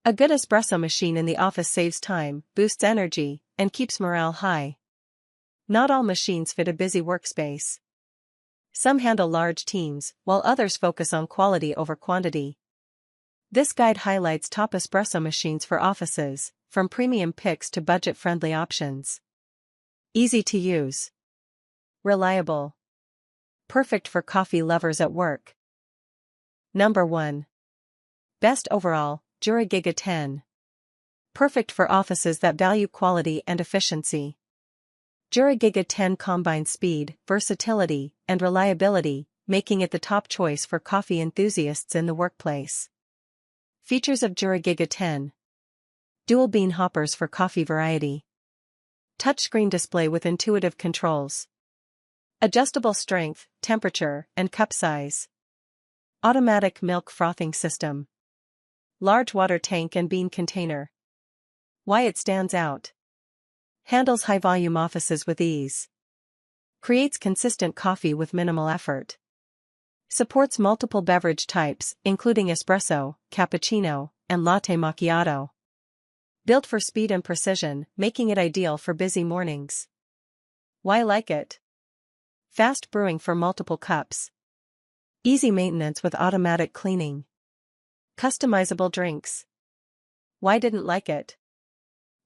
A good espresso machine in the office saves time, boosts energy, and keeps morale high. Not all machines fit a busy workspace. Some handle large teams, while others focus on quality over quantity. This guide highlights top espresso machines for offices, from premium picks to budget-friendly options. Easy to use. Reliable. Perfect for coffee lovers at work. Number 1. Best overall, Jura GIGA 10. Perfect for offices that value quality and efficiency. Jura GIGA 10 combines speed, versatility, and reliability, making it the top choice for coffee enthusiasts in the workplace. Features of Jura GIGA 10. Dual bean hoppers for coffee variety. Touchscreen display with intuitive controls. Adjustable strength, temperature, and cup size. Automatic milk frothing system. Large water tank and bean container. Why it stands out. Handles high-volume offices with ease. Creates consistent coffee with minimal effort. Supports multiple beverage types, including espresso, cappuccino, and latte macchiato. Built for speed and precision, making it ideal for busy mornings. Why like it? Fast brewing for multiple cups. Easy maintenance with automatic cleaning. Customizable drinks. Why didn't like it?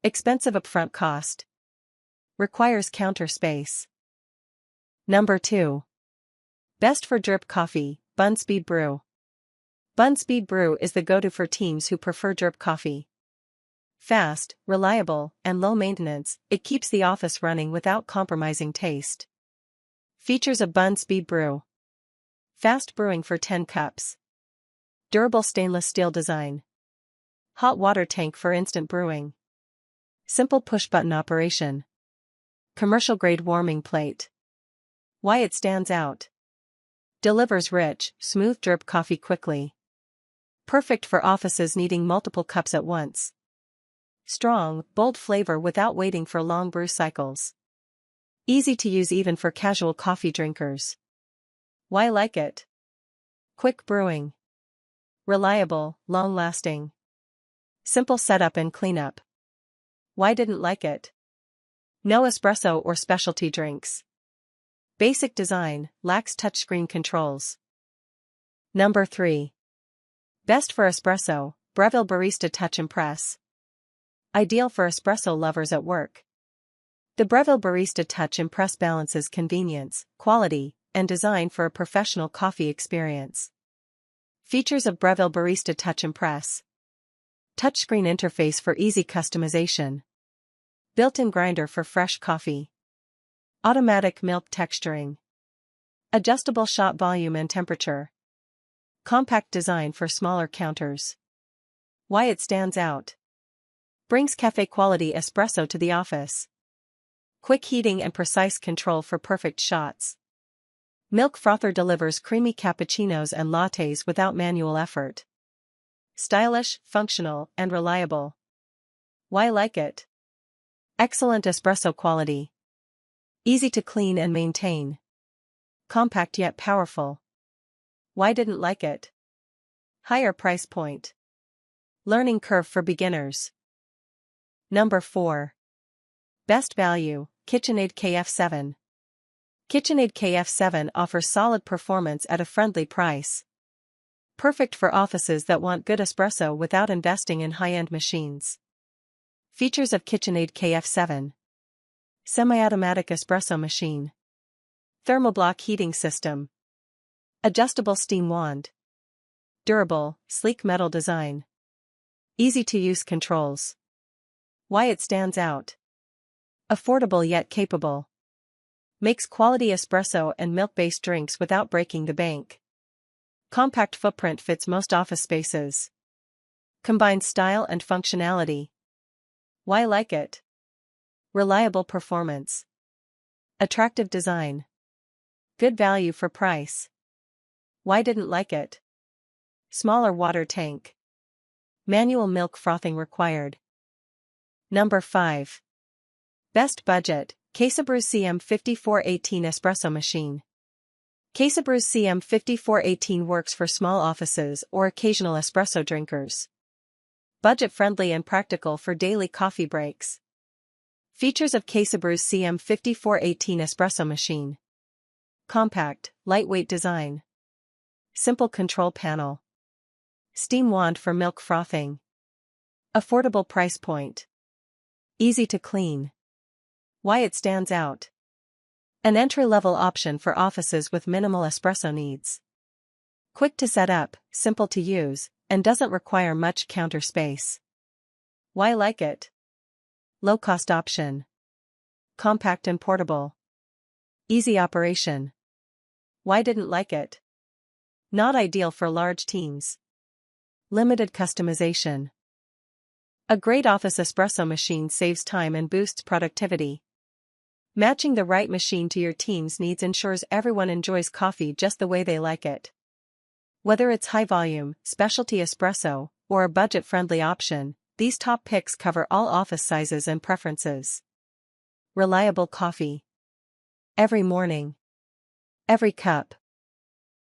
Expensive upfront cost. Requires counter space. Number 2. Best for drip coffee, Bun Speed Brew. Bun Speed Brew is the go-to for teams who prefer drip coffee. Fast, reliable, and low maintenance, it keeps the office running without compromising taste. Features of Bun Speed Brew. Fast brewing for 10 cups. Durable stainless steel design. Hot water tank for instant brewing. Simple push-button operation. Commercial-grade warming plate. Why it stands out. Delivers rich, smooth drip coffee quickly. Perfect for offices needing multiple cups at once. Strong, bold flavor without waiting for long brew cycles. Easy to use even for casual coffee drinkers. Why like it? Quick brewing. Reliable, long-lasting. Simple setup and cleanup. Why didn't like it? No espresso or specialty drinks. Basic design, lacks touchscreen controls. Number 3. Best for espresso, Breville Barista Touch Impress. Ideal for espresso lovers at work. The Breville Barista Touch Impress balances convenience, quality, and design for a professional coffee experience. Features of Breville Barista Touch Impress. Touchscreen interface for easy customization. Built-in grinder for fresh coffee. Automatic milk texturing. Adjustable shot volume and temperature. Compact design for smaller counters. Why it stands out. Brings cafe-quality espresso to the office. Quick heating and precise control for perfect shots. Milk frother delivers creamy cappuccinos and lattes without manual effort. Stylish, functional, and reliable. Why like it? Excellent espresso quality. Easy to clean and maintain. Compact yet powerful. Why didn't like it? Higher price point. Learning curve for beginners. Number 4. Best value, KitchenAid KF7. KitchenAid KF7 offers solid performance at a friendly price. Perfect for offices that want good espresso without investing in high-end machines. Features of KitchenAid KF7. Semi-automatic espresso machine. Thermoblock heating system. Adjustable steam wand. Durable, sleek metal design. Easy-to-use controls. Why it stands out. Affordable yet capable. Makes quality espresso and milk-based drinks without breaking the bank. Compact footprint fits most office spaces. Combines style and functionality. Why like it? Reliable performance. Attractive design. Good value for price. Why didn't like it? Smaller water tank. Manual milk frothing required. Number 5. Best budget, Customizable CM5418 Espresso Machine. Customizable CM5418 works for small offices or occasional espresso drinkers. Budget-friendly and practical for daily coffee breaks. Features of Customizable's CM5418 espresso machine. Compact, lightweight design. Simple control panel. Steam wand for milk frothing. Affordable price point. Easy to clean. Why it stands out. An entry-level option for offices with minimal espresso needs. Quick to set up, simple to use, and doesn't require much counter space. Why like it? Low-cost option. Compact and portable. Easy operation. Why didn't like it? Not ideal for large teams. Limited customization. A great office espresso machine saves time and boosts productivity. Matching the right machine to your team's needs ensures everyone enjoys coffee just the way they like it. Whether it's high volume, specialty espresso, or a budget-friendly option, these top picks cover all office sizes and preferences. Reliable coffee. Every morning. Every cup.